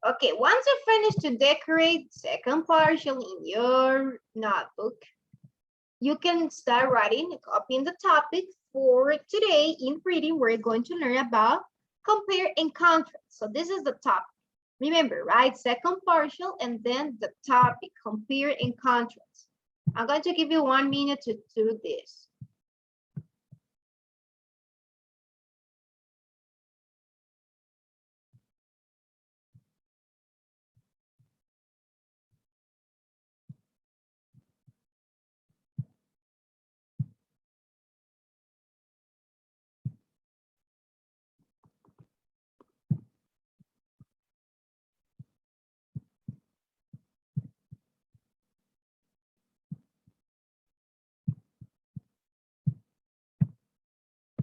Okay, once you finish to decorate second partial in your notebook, you can start writing, copying the topic. For today in reading, we're going to learn about compare and contrast. So this is the topic. Remember, right? Second partial and then the topic, compare and contrast. I'm going to give you 1 minute to do this.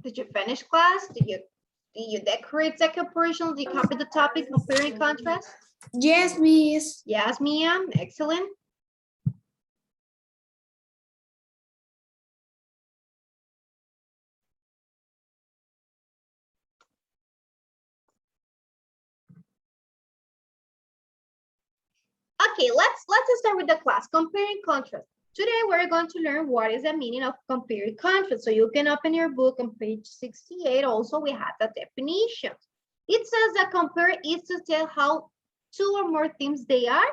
Did you finish class? Did you decorate second partial? Did you copy the topic, compare and contrast? Yes, miss. Yes, Mia, excellent. Okay, let's start with the class, compare and contrast. Today we're going to learn what is the meaning of compare and contrast. So you can open your book on page 68. Also, we have the definitions. It says that compare is to tell how two or more things they are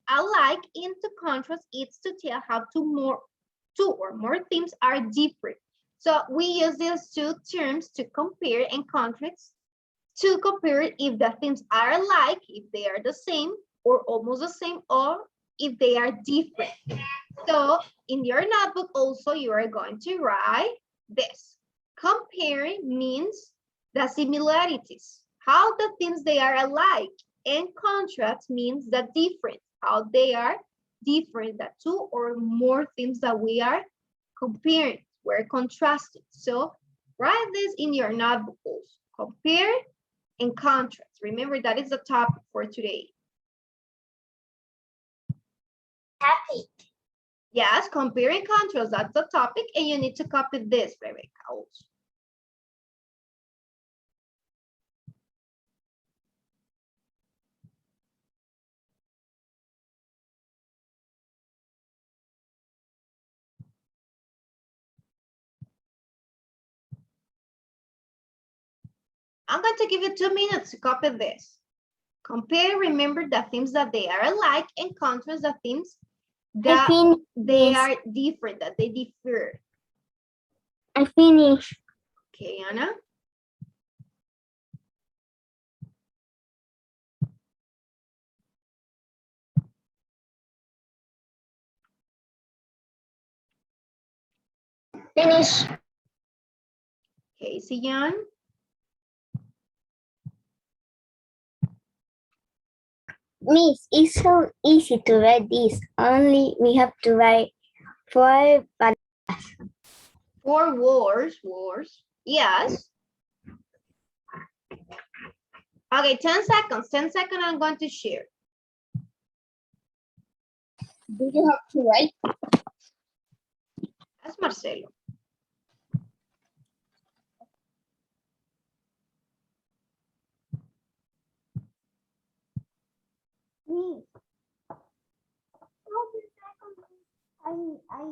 alike. Into contrast, it's to tell how two or more things are different. So we use these two terms to compare and contrast. To compare if the things are alike, if they are the same, or almost the same, or if they are different. So in your notebook also, you are going to write this. Comparing means the similarities, how the things they are alike, and contrast means the different, how they are different, the two or more things that we are comparing, we're contrasting. So write this in your notebook also. Compare and contrast. Remember, that is the topic for today. Happy. Yes, compare and contrast, that's the topic, and you need to copy this, Rebecca, also. I'm going to give you 2 minutes to copy this. Compare, remember the things that they are alike, and contrast the things that they are different, that they differ. I finished. Okay, Anna. Finish. Okay, Sian. Miss, it's so easy to write this. Only we have to write 4 4 words. Yes. Okay, 10 seconds. 10 seconds, I'm going to share. Do you have to write? That's Marcelo.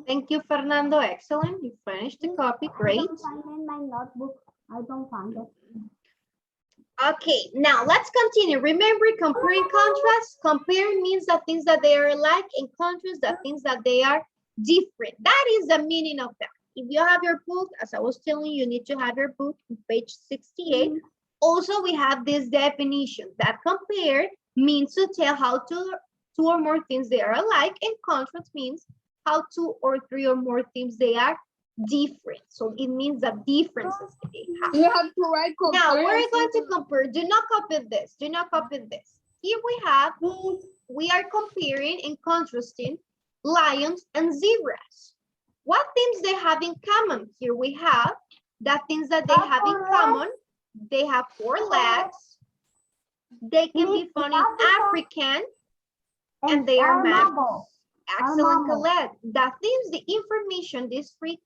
Thank you, Fernando. Excellent. You finished the copy. Great. I don't find in my notebook. I don't find it. Okay, now let's continue. Remember, compare and contrast. Compare means the things that they are alike, and contrast the things that they are different. That is the meaning of that. If you have your book, as I was telling you, you need to have your book on page 68. Also, we have this definition that compare means to tell how two or more things they are alike, and contrast means how 2 or 3 or more things they are different. So it means the differences that they have. You have to write Now we're going to compare. Do not copy this. Do not copy this. Here we are comparing and contrasting lions and zebras. What things they have in common? Here we have the things that they have in common. They have 4 legs. They can be found in African, and they are mammals. Excellent, Colette. The things, the information, these 3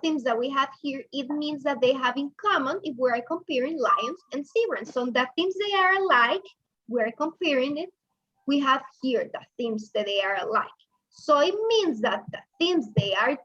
things that we have here, it means that they have in common if we are comparing lions and zebras. So the things they are alike, we're comparing it, we have here the themes that they are alike. So it means that the themes, they are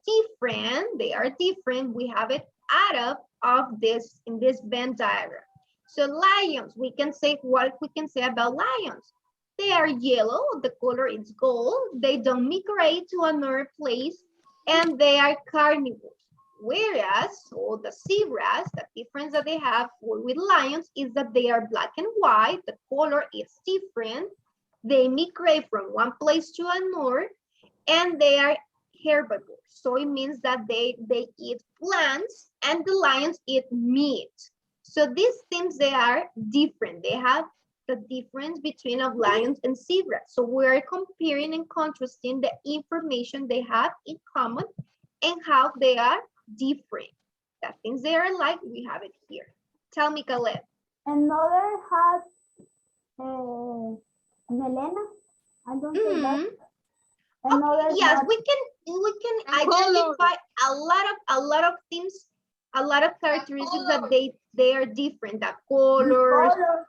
different. We have it add up of this in this Venn diagram. So lions, we can say what we can say about lions. They are yellow, the color is gold, they don't migrate to another place, and they are carnivores. Whereas, so the zebras, the difference that they have with lions is that they are black and white, the color is different, they migrate from one place to another, and they are herbivores. So it means that they eat plants and the lions eat meat. So these things, they are different. They have the difference between of lions and zebras. So we're comparing and contrasting the information they have in common and how they are different. The things they are like, we have it here. Tell me, Caleb. Another has melena. I don't think that. Another Okay, yes, has we can identify a lot of things, a lot of characteristics that they are different. The colors. color.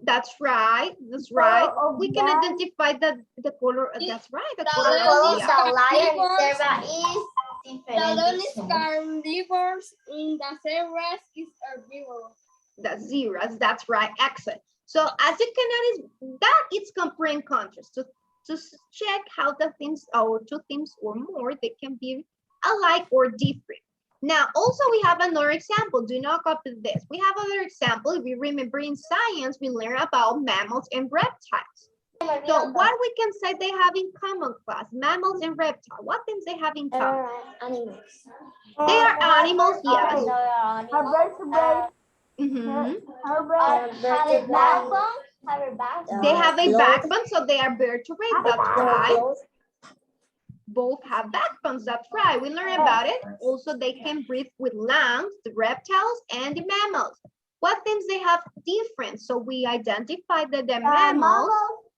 That's right. That's Color right. of We can that. identify the color. That's right. The The color. colors Yeah. of lion and zebra is The lion is different. carnivores and the zebras is herbivores. The zeros. That's right. Excellent. So as you can notice, that is compare and contrast. To check how the things or two things or more, they can be alike or different. Now, also we have another example. Do not copy this. We have another example. If you remember in science, we learn about mammals and reptiles. So what we can say they have in common, class, mammals and reptiles. What things they have in common? Animals. They are animals, yes. Vertebrate. Mhm. Have a backbone. They have a backbone, so they are vertebrate. That's right. Both have backbones. That's right. We learned about it. Also, they can breathe with lungs, the reptiles and the mammals. What things they have different? So we identified that the mammals.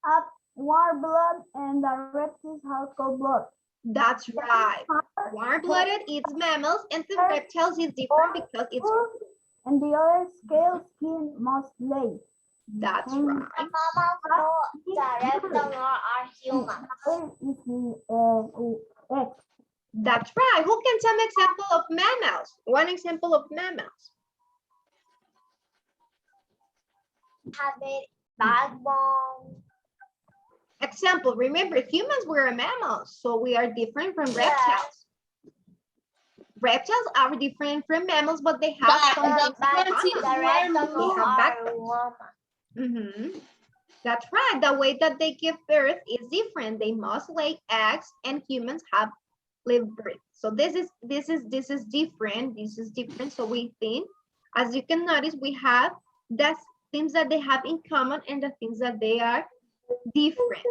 Have warm blood and the reptiles have cold blood. That's right. Warm-blooded, it's mammals, and the reptiles is different because it's. And the other scale skin must lay. That's right. The reptiles are human. Egg. That's right. Who can tell me example of mammals? One example of mammals. Have a backbone. Example, remember, humans were mammals, so we are different from reptiles. Reptiles are different from mammals, but they have something That's right. The way that they give birth is different. They must lay eggs, and humans have live birth. So this is different. This is different. So we think, as you can notice, we have the things that they have in common and the things that they are different.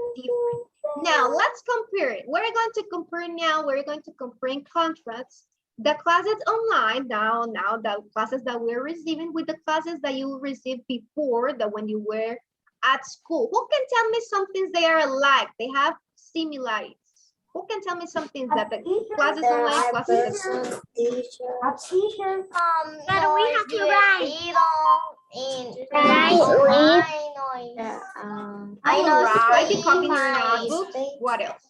Now let's compare it. We're going to compare now. We're going to compare and contrast the classes online now the classes that we're receiving with the classes that you received before, that when you were at school. Who can tell me some things they are alike? They have similarities. Who can tell me some things that the classes online, classes at school? Teachers. But we have to write. Right, the copy in your notebooks. What else?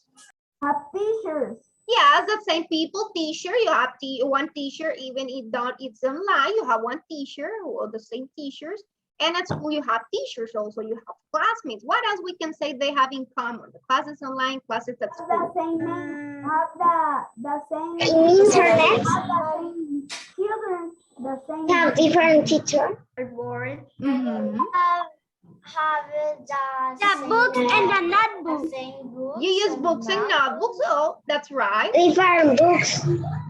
Have teachers. Yes, the same people, teacher. You have one teacher, even if it's online, you have one teacher or the same teachers. And at school, you have teachers also, you have classmates. What else we can say they have in common? The classes online, classes at school. The same name, have the same Internet. have the same children, the same Have different teachers. Have the book and the notebook. You use books and notebooks, oh, that's right. Different books.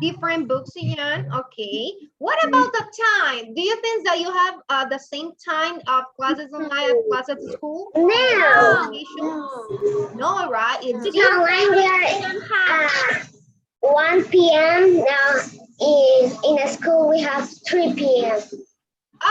Different books, Ian. Okay. What about the time? Do you think that you have the same time of classes online and classes at school? No. No, right? It's Because we are 1 p.m. now in a school we have 3 p.m.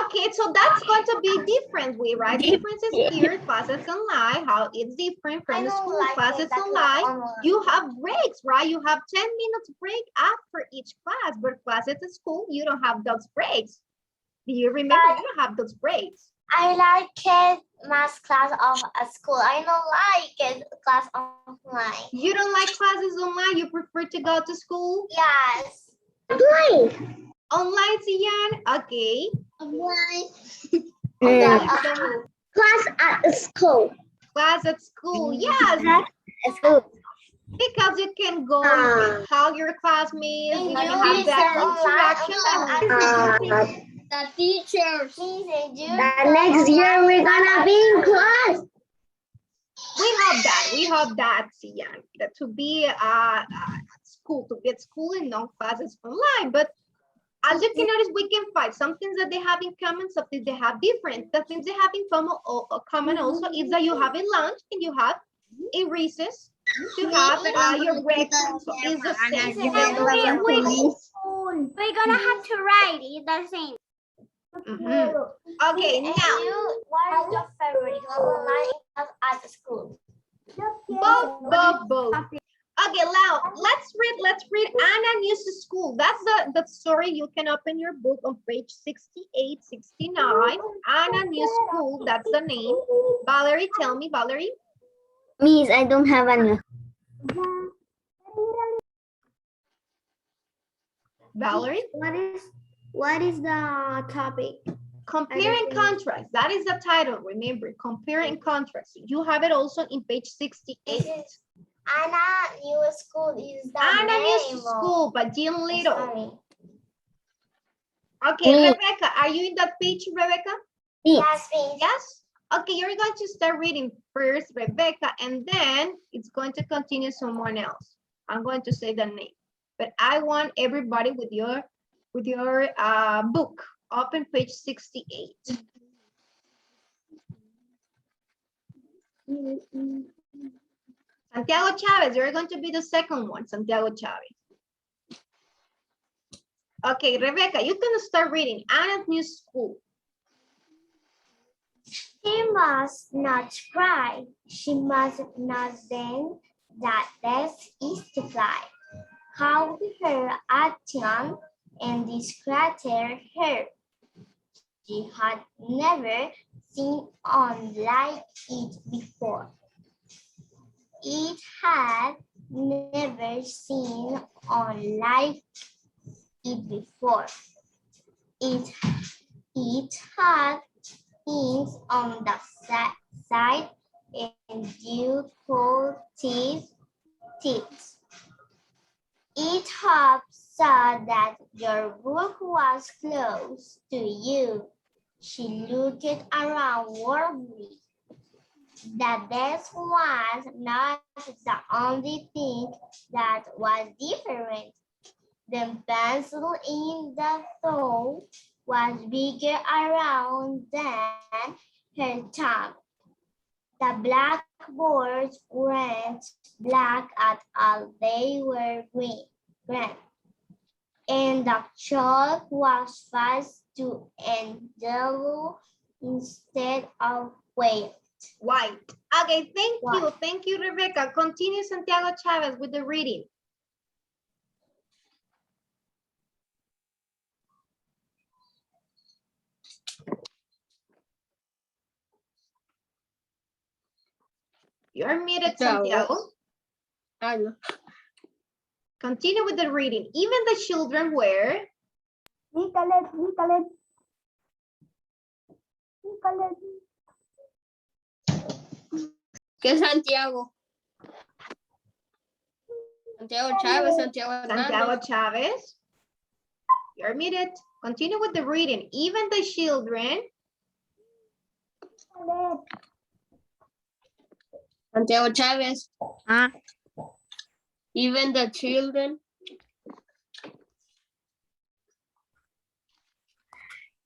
Okay, so that's going to be different way, right? Difference is here, classes online, how it's different from the school classes online. You have breaks, right? You have 10 minutes break after each class, but classes at school, you don't have those breaks. Do you remember? You don't have those breaks. I like it math class of a school. I don't like it class offline. You don't like classes online? You prefer to go to school? Yes. Offline. Online, Sian? Okay. Offline. Okay. Class at school. Class at school. Yes, At school. because you can go and call your classmates. You can have that interaction. The teachers. The next year we're gonna be in class. We hope that, Sian, that to be at school, to be at school and no classes online. But as you can notice, we can find some things that they have in common, some things they have different. The things they have in common also is that you have a lunch and you have a recess to have your breakfast. So it's the same. We're gonna have to write it the same. Mhm. Okay, now What is your favorite online class at the school? both. Okay, now let's read Anna News School. That's the story. You can open your book on page 68, 69. Anna News School, that's the name. Valerie, tell me, Valerie. Miss, I don't have any. Valerie, What is the topic? compare and contrast. That is the title. Remember, compare and contrast. You have it also in page 68. Anna New School is the Anna News name. School by Jean Little. Sorry. Okay, Me. Rebecca, are you in that page, Rebecca? Yes, please. Yes? Okay, you're going to start reading first, Rebecca, and then it's going to continue someone else. I'm going to say the name, but I want everybody with your book. Open page 68. Santiago Chavez, you're going to be the second one, Santiago Chavez. Okay, Rebecca, you can start reading Anna's New School. She must not cry. She must not bend that death is to fly. How her action and discreter her. She had never seen on like it before. It had never seen on like it before. It had things on the side and you could teeth. It hoped so that your book was close to you. She looked around worriedly. That desk was not the only thing that was different. The pencil in the thumb was bigger around than her thumb. The blackboards weren't black at all, they were green. And the chalk was fast to and yellow instead of white. Okay, thank you, Rebecca. Continue, Santiago Chavez, with the reading. You're muted, Santiago. I know. Continue with the reading. Even the children were. Nicolette. ¿Qué Santiago? Santiago Chávez, Santiago Santiago Hernández. Chavez. You're muted. Continue with the reading. Even the children. Santiago Chávez. Even the children.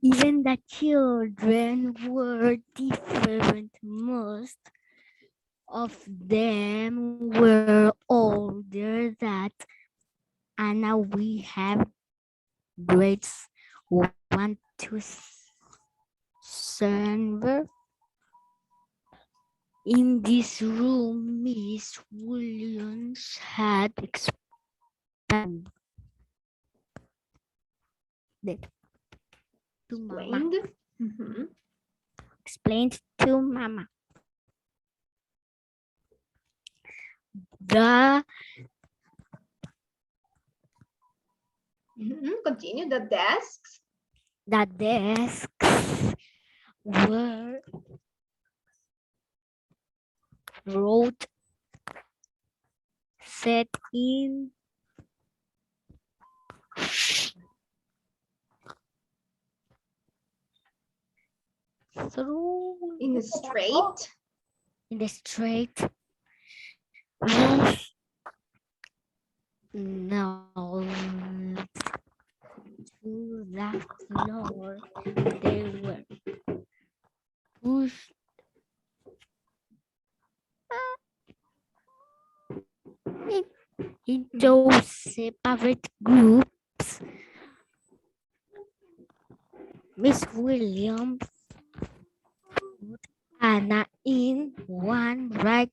Even the children were different. Most of them were older than Anna. We have grades 1 to 7. In this room, Miss Williams had expanded to Mama. Mhm. explained to Mama. The Continue. The desks. desks were wrote set in through In the straight. in the straight rows. Now to the floor. They were pushed into separate groups. Miss Williams put Anna in one right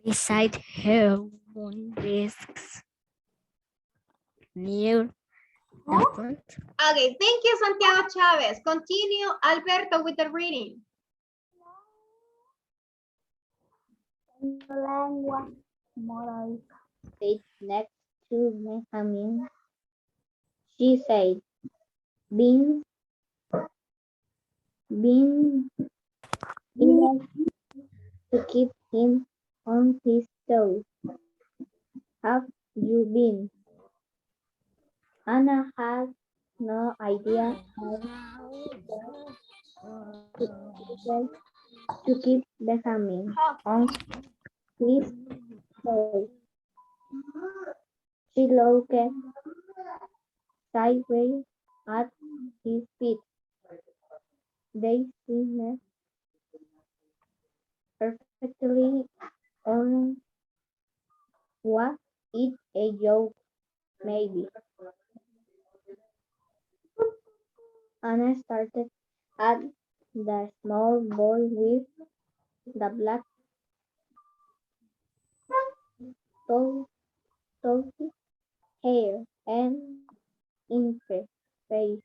beside her own desks near the front. Okay, thank you, Santiago Chavez. Continue, Alberto, with the reading. Lengua moraica. Sit next to Benjamin. She said, being to keep him on his toes. Have you been? Anna had no idea how to keep Benjamin on his toes. She looked sideways at his feet. They seemed perfectly orange. Was it a joke? Maybe. Anna started at the small boy with the black toasty hair and interest face.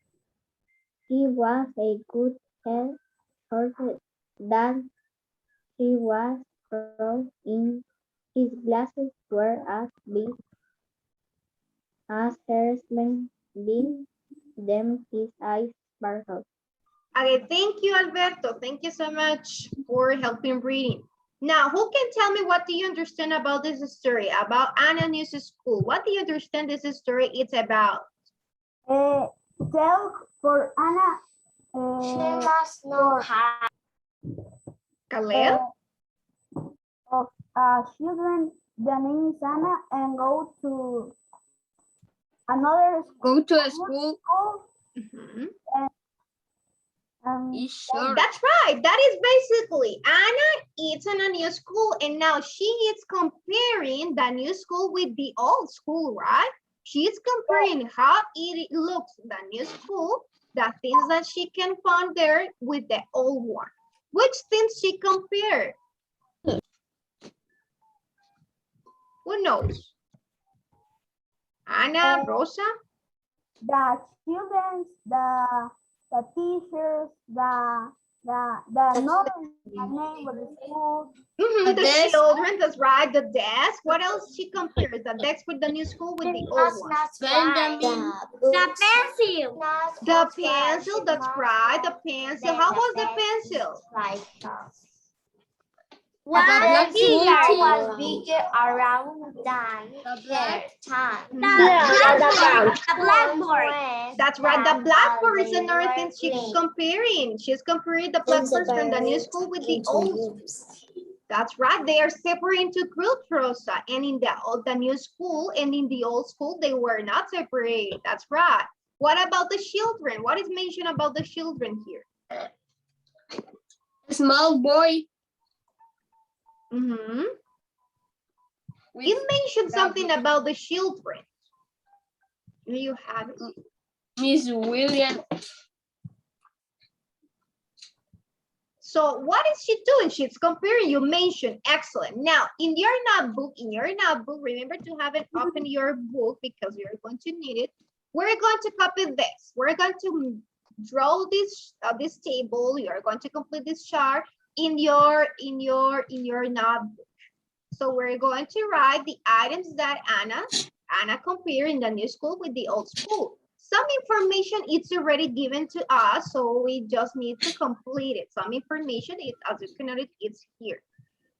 He was a good head shorter than she was tall in his glasses were as big as her slim being them his eyes sparkled. Okay, thank you, Alberto. Thank you so much for helping reading. Now, who can tell me what do you understand about this story, about Anna News School? What do you understand this story is about? Tell for Anna. must know how. Caleb? Of children, the name is Anna, and go to another Go to a school school. Mhm. And is short. That's right. That is basically Anna is in a new school and now she is comparing the new school with the old school, right? She's comparing how it looks, the new school, the things that she can find there with the old one. Which things she compared? Who knows? Anna, Rosa? the children, the teachers, the name of the school. The desk. children, that's right, the desk. What else she compares? The desk with the new school with the old one. Benjamin. The pencil. The pencil, that's right, the pencil. How was the pencil? One black figure ball. was bigger around than The black. The blackboard. That's right, the blackboard is another thing she's comparing. She's comparing the blackboard from the new school with the old. That's right, they are separated into groups, Rosa. And in the new school and in the old school, they were not separated. That's right. What about the children? What is mentioned about the children here? A small boy. Mm-hmm. with You mentioned the something about the children. You have it. Miss Williams. So what is she doing? She's comparing. You mentioned excellent. Now in your notebook, remember to have it open your book because you're going to need it. We're going to copy this. We're going to draw this table. You are going to complete this chart in your notebook. So we're going to write the items that Anna compared in the new school with the old school. Some information is already given to us, so we just need to complete it. Some information is, as you can notice, it's here.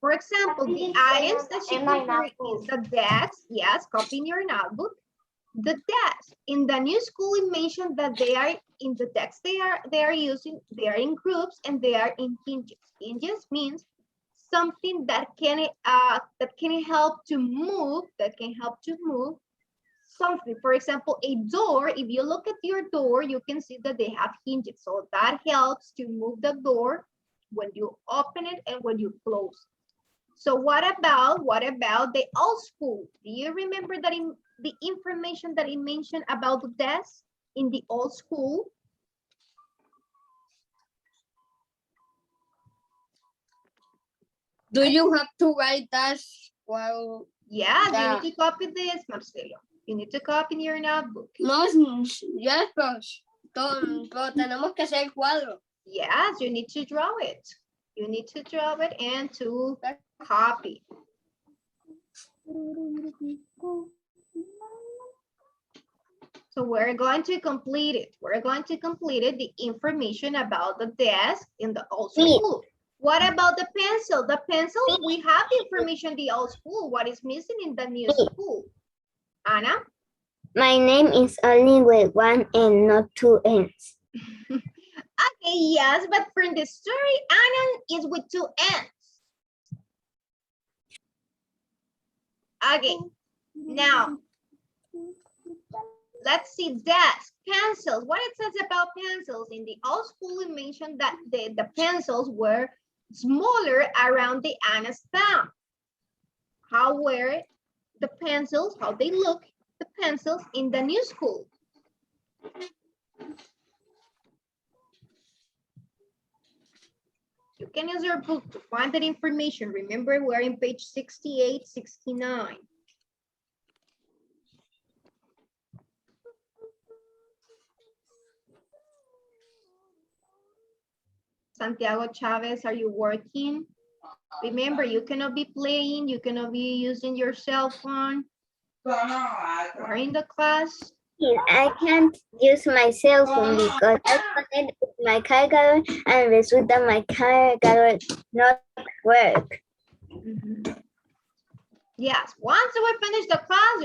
For example, the items that she compared is the desk. Yes, copy in your notebook. The desk. In the new school, we mentioned that they are in the desk. They are in groups and they are in hinges. Hinges means something that can help to move. Something. For example, a door. If you look at your door, you can see that they have hinges. So that helps to move the door when you open it and when you close it. So what about the old school? Do you remember that in the information that it mentioned about the desk in the old school? Do you have to write that while? Yeah, you need to copy this, Marcelo. You need to copy in your notebook. No, yes, pero tenemos que hacer el cuadro. Yes, you need to draw it. You need to draw it and to copy. So we're going to complete it. We're going to complete it, the information about the desk in the old school. What about the pencil? The pencil, we have the information in the old school. What is missing in the new school? Anna? My name is only with one and not two ends. Okay, yes, but for the story, Anna is with two ends. Okay, now, let's see desk, pencils. What it says about pencils? In the old school, we mentioned that the pencils were smaller around the Anna's thumb. How were the pencils, how they look, the pencils in the new school? You can use your book to find that information. Remember, we're in page 68, 69. Santiago Chavez, are you working? Remember, you cannot be playing, you cannot be using your cell phone. We're in the class. I can't use my cell phone because I connected with my charger and resulta my charger not work. Yes, once we finish the class,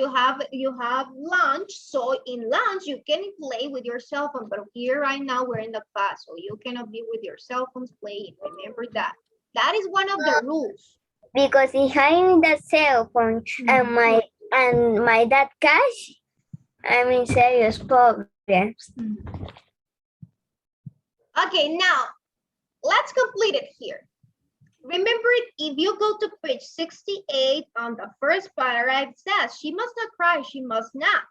you have lunch. So in lunch, you can play with your cell phone. But here right now, we're in the class, so you cannot be with your cell phones playing. Remember that. That is one of the rules. Because if I'm the cell phone and my dad cash, I'm in serious problems. Okay, now let's complete it here. Remember, if you go to page 68 on the first paragraph, it says, she must not cry, she must not.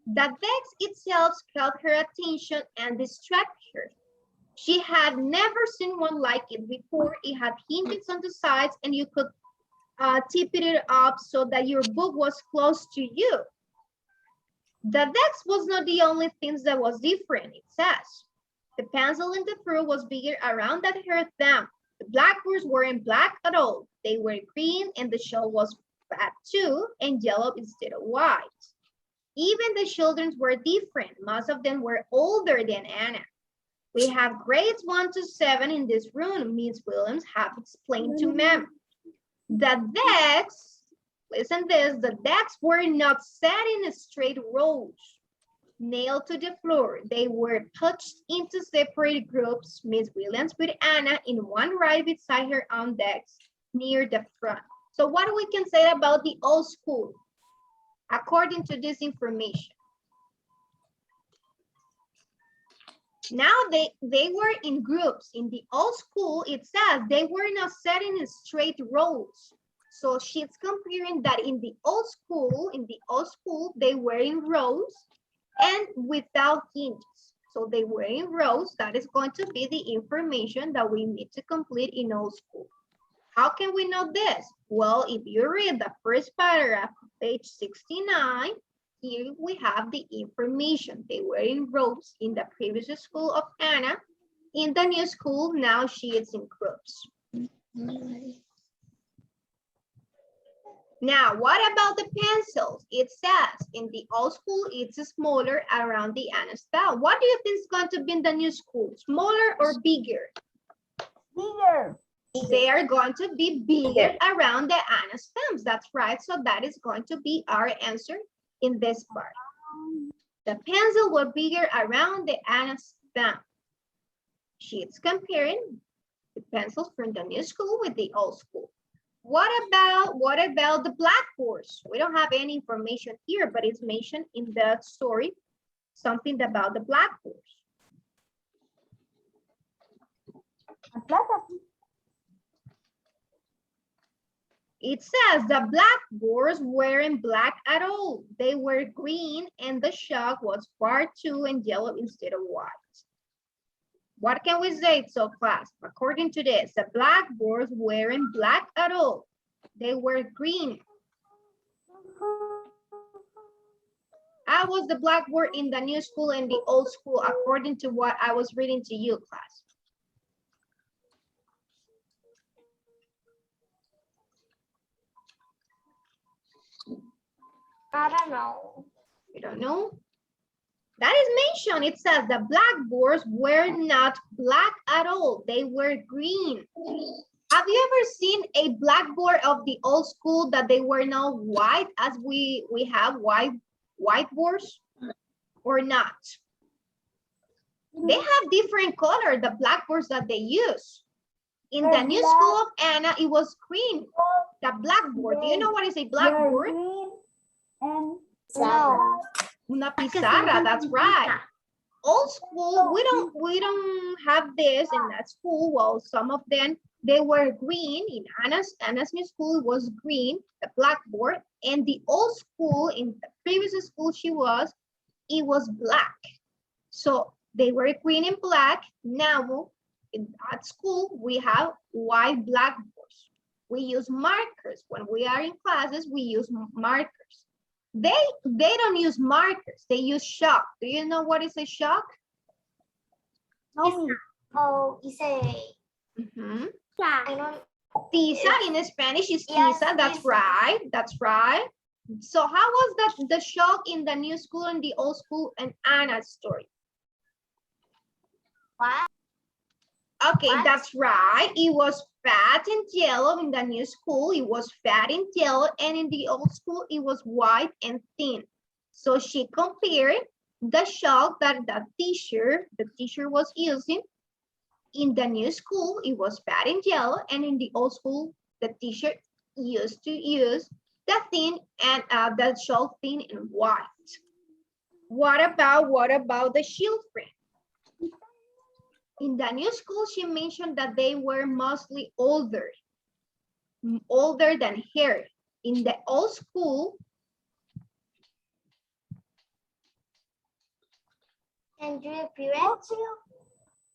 The text itself caught her attention and distracted her. She had never seen one like it before. It had hinges on the sides and you could tip it up so that your book was close to you. The text was not the only thing that was different, it says. The pencil in the fruit was bigger around than her thumb. The blackbirds weren't black at all. They were green and the shell was fat too and yellow instead of white. Even the children were different. Most of them were older than Anna. We have grades 1 to 7 in this room, Miss Williams have explained to ma'am. The decks, listen this, the decks were not set in straight rows, nailed to the floor. They were pushed into separate groups, Miss Williams with Anna in one right beside her on decks near the front. So what we can say about the old school, according to this information? Now they were in groups. In the old school, it says they were not set in straight rows. So she's comparing that in the old school, they were in rows and without hinges. So they were in rows. That is going to be the information that we need to complete in old school. How can we know this? Well, if you read the first paragraph, page 69, Here we have the information. They were in rows in the previous school of Anna. In the new school, now she is in groups. Now, what about the pencils? It says in the old school, it's smaller around the Anna style. What do you think is going to be in the new school? Smaller or bigger? Bigger. They are going to be bigger around the Anna stems. That's right. So that is going to be our answer in this part. The pencil were bigger around the Anna stem. She's comparing the pencils from the new school with the old school. What about the blackboards? We don't have any information here, but it's mentioned in the story, something about the blackboards. It says the blackboards weren't black at all. They were green and the chalk was far too and yellow instead of white. What can we say, so class? According to this, the blackboards weren't black at all. They were green. How was the blackboard in the new school and the old school according to what I was reading to you, class? I don't know. You don't know? That is mentioned. It says the blackboards were not black at all. They were green. Have you ever seen a blackboard of the old school that they were not white as we have whiteboards or not? They have different color, the blackboards that they use. In the new school of Anna, it was green. The blackboard. Do you know what is a blackboard? Green and No. Una pizarra, that's right. Old school, we don't have this in that school. Well, some of them, they were green. In Anna's new school was green, the blackboard. And the old school, in the previous school it was black. So they were green and black. Now, at school, we have white blackboards. We use markers. When we are in classes, we use markers. They don't use markers. They use chalk. Do you know what is a chalk? Oh, it's a. I don't. Tiza in Spanish is Yes, tiza. That's tiza. right. That's right. So how was that the chalk in the new school and the old school and Anna's story? What? Okay, What? that's right. It was fat and yellow in the new school. It was fat and yellow, and in the old school, it was white and thin. So she compared the chalk that the teacher was using. In the new school, it was fat and yellow, and in the old school, the teacher used to use the thin and the chalk thin and white. What about the children? In the new school, she mentioned that they were mostly older than her. In the old school, And your parents?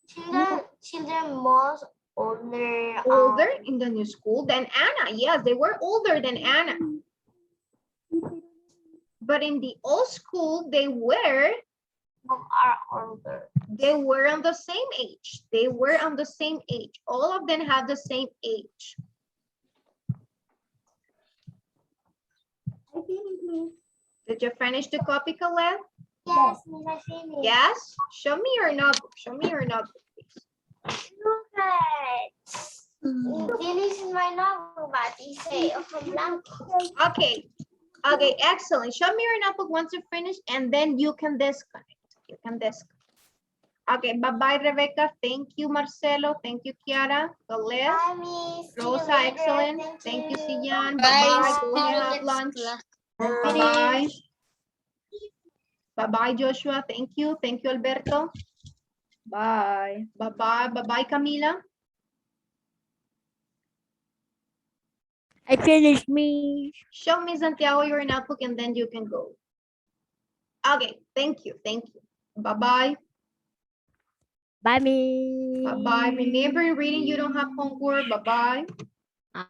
Children most older. in the new school than Anna. Yes, they were older than Anna. But in the old school, they were Are older. on the same age. They were on the same age. All of them have the same age. Did you finish the copy, Khaled? Yes, Miss, I finished. Yes? Show me your notebook. Show me your notebook, please. Look at. This is my notebook, but it's a ojo blanco. Okay. Okay, excellent. Show me your notebook once you finish, and then you can disconnect. You can disconnect. Okay, bye-bye, Rebecca. Thank you, Marcelo. Thank you, Kiara. Khaled. Bye, Miss. See you Rosa, later. excellent. Thank Thank you, you. Siyan. Bye. Bye-bye. Go See you ahead and have next lunch. class. Bye-bye. Bye-bye, Joshua. Thank you. Thank you, Alberto. Bye. Bye-bye. Bye-bye, Camila. I finished me. Show me, Santiago, your notebook, and then you can go. Okay, thank you. Thank you. Bye-bye. Bye me. Bye-bye. Remember, in reading, you don't have homework. Bye-bye.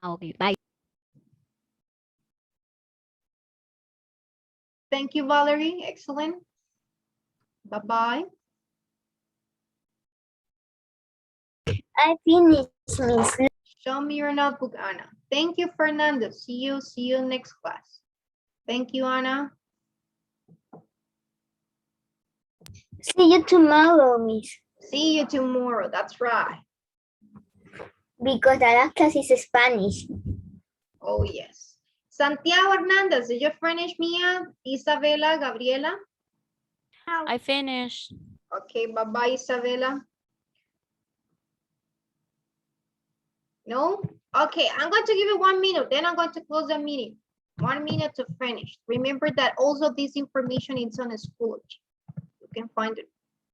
Okay, bye. Thank you, Valerie. Excellent. Bye-bye. I finished, Miss. Show me your notebook, Anna. Thank you, Fernando. See you next class. Thank you, Anna. See you tomorrow, Miss. See you tomorrow. That's right. Because the last class is Spanish. Oh, yes. Santiago Hernandez, did you finish, Mia? Isabela, Gabriela? I finished. Okay, bye-bye, Isabela. No? Okay, I'm going to give you 1 minute, then I'm going to close the meeting. 1 minute to finish. Remember that also this information is on Schoology. You can find it